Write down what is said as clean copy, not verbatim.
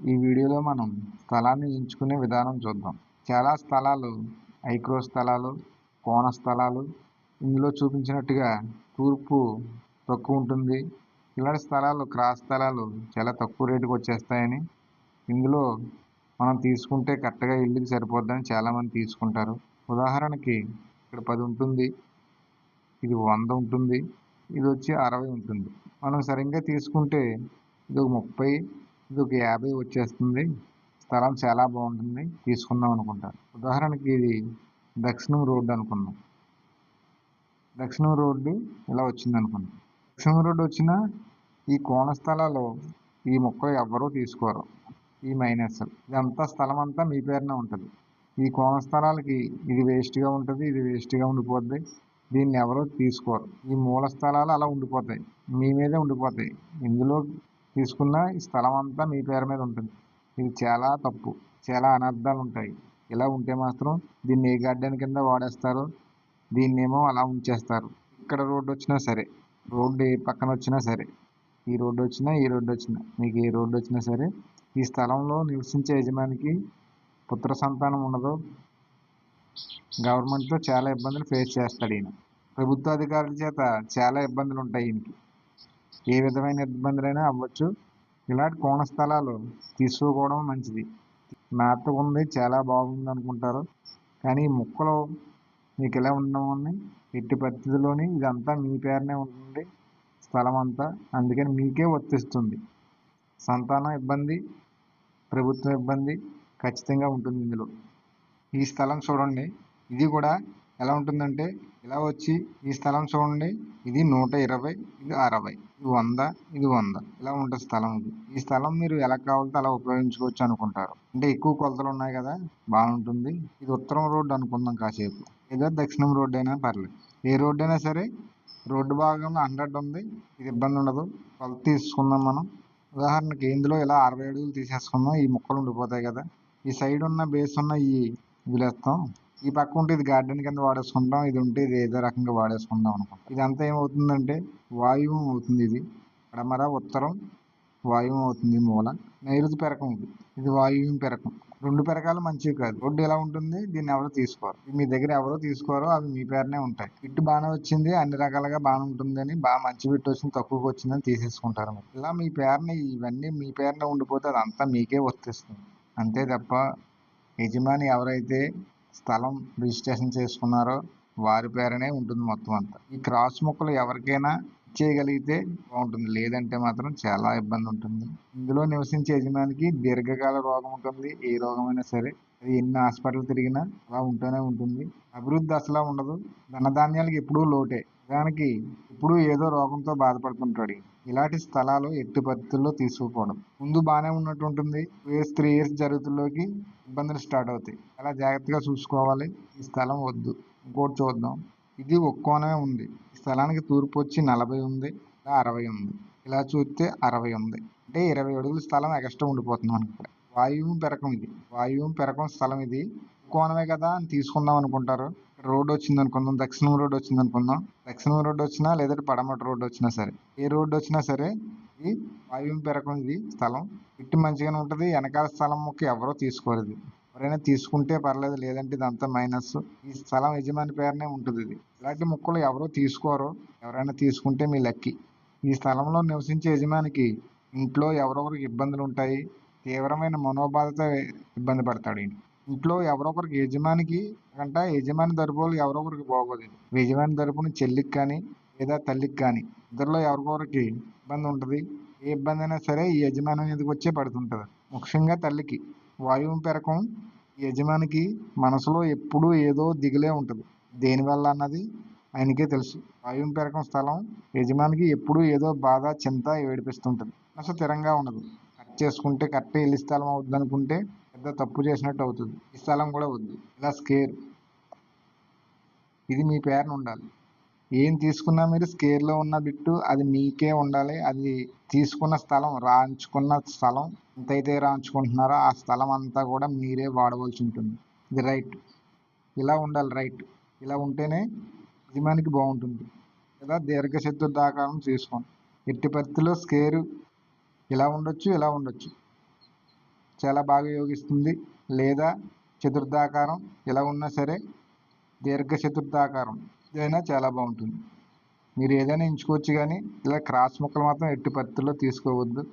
ఈ వీడియోలో మనం స్థలాన్ని ఎంచుకునే విధానం చూద్దాం. చాలా స్థలాలు ఐక్రో స్థలాలు, కోణ స్థలాలు, ఇందులో చూపించినట్టుగా తూర్పు తక్కువ ఉంటుంది. ఇలాంటి స్థలాలు క్రాస్ స్థలాలు చాలా తక్కువ రేటుకి వచ్చేస్తాయని, ఇందులో మనం తీసుకుంటే కరెక్ట్గా ఇల్లుకి సరిపోద్దని చాలామంది తీసుకుంటారు. ఉదాహరణకి ఇక్కడ 10 ఉంటుంది, ఇది 100 ఉంటుంది, ఇది వచ్చి 60 ఉంటుంది. మనం సరిగ్గా తీసుకుంటే ఇది ఒక 30, ఇది ఒక 50 వచ్చేస్తుంది. స్థలం చాలా బాగుంటుంది, తీసుకుందాం అనుకుంటారు. ఉదాహరణకి ఇది దక్షిణం రోడ్డు అనుకుందాం. దక్షిణం రోడ్డు ఇలా వచ్చింది అనుకుందాం. దక్షిణం రోడ్డు వచ్చిన ఈ కోణ స్థలాలు ఈ మొక్క ఎవ్వరూ తీసుకోరు. ఈ మైనస్ ఇదంతా స్థలం అంతా మీ పేరున ఉంటుంది. ఈ కోణ స్థలాలకి ఇది వేస్ట్గా ఉంటుంది, ఇది వేస్ట్గా ఉండిపోద్ది. దీన్ని ఎవరో తీసుకోరు. ఈ మూల స్థలాలు అలా ఉండిపోతాయి, మీ మీదే ఉండిపోతాయి. ఇందులో తీసుకున్న ఈ స్థలం అంతా మీ పేరు మీద ఉంటుంది. ఇది చాలా తప్పు, చాలా అనర్థాలు ఉంటాయి. ఇలా ఉంటే మాత్రం దీన్ని ఏ గార్డెన్ కింద వాడేస్తారు, దీన్నేమో అలా ఉంచేస్తారు. ఇక్కడ రోడ్డు వచ్చినా సరే, రోడ్డు ఏ పక్కన వచ్చినా సరే, ఈ రోడ్డు వచ్చినా ఈ రోడ్డు వచ్చినా, మీకు ఏ రోడ్డు వచ్చినా సరే, ఈ స్థలంలో నివసించే యజమానికి పుత్ర సంతానం ఉండదు. గవర్నమెంట్తో చాలా ఇబ్బందులు ఫేస్ చేస్తాడు ఈయన. ప్రభుత్వ అధికారుల చేత చాలా ఇబ్బందులు ఉంటాయి ఈయనకి. ఏ విధమైన ఇబ్బందులైనా అవ్వచ్చు. ఇలాంటి కోణ స్థలాలు తీసుకోవడం మంచిది. నాతో ఉంది, చాలా బాగుంది అనుకుంటారు, కానీ ఈ మొక్కలు మీకు ఇలా ఉండడం ఎట్టి పరిస్థితుల్లోని ఇదంతా మీ పేరునే ఉంటుంది స్థలం అంతా. అందుకని మీకే వర్తిస్తుంది. సంతానం ఇబ్బంది, ప్రభుత్వం ఇబ్బంది ఖచ్చితంగా ఉంటుంది ఇందులో. ఈ స్థలం చూడండి, ఇది కూడా ఎలా ఉంటుందంటే ఇలా వచ్చి ఈ స్థలం చూడండి, ఇది 120, ఇది 60, ఇది 100, ఇది 100 ఇలా ఉంటుంది స్థలం. ఈ స్థలం మీరు ఎలా కావాలంటే అలా ఉపయోగించుకోవచ్చు అనుకుంటారు. అంటే ఎక్కువ కొలతలు ఉన్నాయి కదా, బాగుంటుంది. ఇది ఉత్తరం రోడ్డు అనుకుందాం కాసేపు, ఏదో దక్షిణం రోడ్డు అయినా పర్లేదు. ఏ రోడ్డు అయినా సరే రోడ్డు భాగంలో 100 ఉంది, ఇది ఇబ్బంది ఉండదు. కొలత తీసుకుందాం మనం. ఉదాహరణకి ఇందులో ఇలా 60 అడుగులు తీసేసుకుందాం. ఈ ముక్కలు ఉండిపోతాయి కదా, ఈ సైడ్ ఉన్న బేస్ ఉన్న ఈ వదిలేస్తాం. ఈ పక్క ఉంటే ఇది గార్డెన్ కింద వాడేసుకుంటాం, ఇది ఉంటే ఇది ఏదో రకంగా వాడేసుకుంటాం అనుకుంటాం. ఇదంతా ఏమవుతుందంటే వాయువు అవుతుంది. ఇది పడమర ఉత్తరం వాయువు అవుతుంది. మూల నైరుతి పెరకం, ఇది వాయువు పెరకం. రెండు పెరకాలు మంచివి కాదు. రోడ్డు ఎలా ఉంటుంది, దీన్ని ఎవరు తీసుకోరు. మీ దగ్గర ఎవరో తీసుకోరు, అవి మీ పేరునే ఉంటాయి. బిట్టు బాగానే వచ్చింది, అన్ని రకాలుగా బాగానే ఉంటుంది అని, బాగా మంచి బిట్టు వచ్చింది, తక్కువగా వచ్చిందని తీసేసుకుంటారు. ఇలా మీ పేరున ఇవన్నీ మీ పేరున ఉండిపోతే అదంతా మీకే వర్తిస్తుంది అంతే తప్ప యజమాని ఎవరైతే స్థలం రిజిస్ట్రేషన్ చేసుకున్నారో వారి పేరునే ఉంటుంది మొత్తం అంతా. ఈ క్రాస్ మొక్కలు ఎవరికైనా చేయగలిగితే బాగుంటుంది, లేదంటే మాత్రం చాలా ఇబ్బంది ఉంటుంది. ఇందులో నివసించే యజమానికి దీర్ఘకాల రోగం ఉంటుంది. ఏ రోగమైనా సరే అది ఎన్ని హాస్పిటల్ తిరిగినా అలా ఉంటూనే ఉంటుంది. అభివృద్ధి అసలు ఉండదు. ధనధాన్యాలకు ఎప్పుడూ లోటే. దానికి ఇప్పుడు ఏదో రోగంతో బాధపడుతుంటాడు. ఇలాంటి స్థలాలు ఎట్టి పరిస్థితుల్లో తీసుకోకూడదు. ముందు బాగానే ఉన్నట్టు ఉంటుంది, 3 years జరుగుతుల్లోకి ఇబ్బందులు స్టార్ట్ అవుతాయి. అలా జాగ్రత్తగా చూసుకోవాలి. ఈ స్థలం వద్దు. ఇంకోటి చూద్దాం. ఇది ఒక కోణమే ఉంది. ఈ స్థలానికి తూర్పు వచ్చి 40 ఉంది, ఇలా 60 ఉంది. ఇలా చూస్తే 60 ఉంది, అంటే 20 అడుగుల స్థలం ఎక్స్ట్రా ఉండిపోతుంది మనకి. ఇక్కడ వాయువు పెరకం, ఇది వాయువు పెరకం స్థలం. ఇది కోణమే కదా అని తీసుకుందాం అనుకుంటారు. రోడ్డు వచ్చింది అనుకుందాం, దక్షిణం రోడ్డు వచ్చింది అనుకుందాం. దక్షిణం రోడ్డు వచ్చినా లేదంటే పడమట రోడ్డు వచ్చినా సరే, ఏ రోడ్డు వచ్చినా సరే ఇది వాయువు పెరకం. ఇది స్థలం ఇట్టి మంచిగానే ఉంటుంది. వెనకాల స్థలం మొక్క ఎవరో తీసుకోరు. ఇది ఎవరైనా తీసుకుంటే పర్లేదు, లేదంటే ఇదంతా మైనస్. ఈ స్థలం యజమాని పేరునే ఉంటుంది. ఇది ఇలాంటి మొక్కలు ఎవరో తీసుకోరు. ఎవరైనా తీసుకుంటే మీ లక్కీ. ఈ స్థలంలో నివసించే యజమానికి ఇంట్లో ఎవరొకరికి ఇబ్బందులు ఉంటాయి. తీవ్రమైన మనోబాధతో ఇబ్బంది పడతాడు. ఇంట్లో ఎవరొకరికి యజమానికి అంటే యజమాని తరపులు ఎవరొకరికి బాగోదు. యజమాని తరపున చెల్లికి కానీ లేదా తల్లికి కానీ ఇద్దరిలో ఎవరికొకరికి ఇబ్బంది ఉంటుంది. ఏ ఇబ్బంది అయినా సరే ఈ యజమాని మీదకి వచ్చే పడుతుంటుంది. ముఖ్యంగా తల్లికి. వాయువు పెరకం యజమానికి మనసులో ఎప్పుడూ ఏదో దిగులే ఉంటుంది. దేనివల్ల అన్నది ఆయనకే తెలుసు. వాయువు పెరకం స్థలం యజమానికి ఎప్పుడూ ఏదో బాధ, చింత ఏడిపిస్తుంటుంది. అసలు స్థిరంగా ఉండదు. కట్ చేసుకుంటే కరెక్ట్ ఇల్లు స్థలం అవుతుంది అనుకుంటే పెద్ద తప్పు చేసినట్టు అవుతుంది. ఈ స్థలం కూడా వద్దు. ఇలా స్కేర్, ఇది మీ పేరున ఉండాలి. ఏం తీసుకున్నా మీరు స్కేర్లో ఉన్న బిట్టు అది మీకే ఉండాలి. అది తీసుకున్న స్థలం, రాయించుకున్న స్థలం ఎంతైతే రాయించుకుంటున్నారో ఆ స్థలం అంతా కూడా మీరే వాడవలసి ఉంటుంది. ఇది రైట్, ఇలా ఉండాలి. రైట్ ఇలా ఉంటేనే యజమానికి బాగుంటుంది. లేదా దీర్ఘచతుర్థాకారం తీసుకోండి. ఎట్టి పరిస్థితుల్లో స్కేరు ఇలా ఉండొచ్చు, ఇలా ఉండొచ్చు. చాలా బాగా యోగిస్తుంది. లేదా చతుర్థాకారం ఎలా ఉన్నా సరే దీర్ఘ చతుర్థాకారం ఇదైనా చాలా బాగుంటుంది. మీరు ఏదైనా ఎంచుకోవచ్చు, కానీ ఇలా క్రాస్ ముక్కలు మాత్రం ఎట్టి పరిస్థితుల్లో తీసుకోవద్దు.